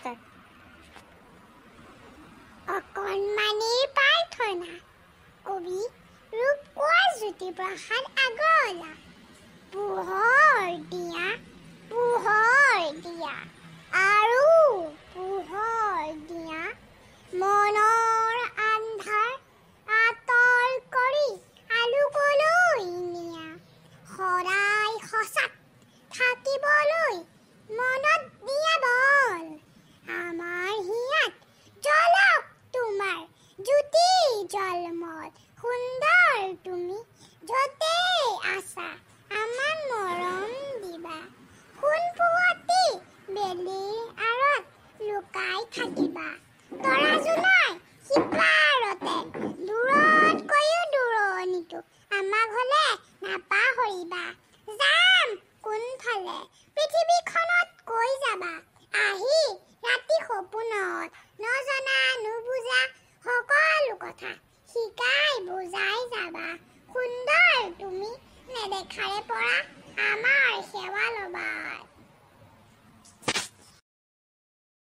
Start. অকণমানিৰ প্ৰাৰ্থনা, কবি ৰূপকোঁৱৰ জ্যোতিপ্ৰসাদ আগৰৱালা। পোহৰ দিয়া, পোহৰ দিয়া আৰু পোহৰ দিয়া, মনৰ আন্ধাৰ আঁতৰ কৰি আলোকলৈ নিয়া, সদায় সঁচাত থাকিবলৈ মনত দিয়া বল। আমাৰ হিয়াত জ্বলক তোমাৰ জ্যোতি জলমল, সুন্দৰ তুমি য'তেই আছা আমাক মৰম দিবা। সোণপোহতি বেলিৰ আঁৰত লুকাই থাকিবা, তৰা জোনাই সিপাৰতে দূৰতকৈও দূৰণিতো আমাক হ'লে নাপাহৰিবা। যাম কোনফালে পৃথিৱীখনত কৈ যাবা, আহি ৰাতি সপোনত নজনা নুবুজা সকলো কথা শিকাই বুজাই যাবা। সুন্দৰ তুমি নেদেখাৰে পৰা আমাৰ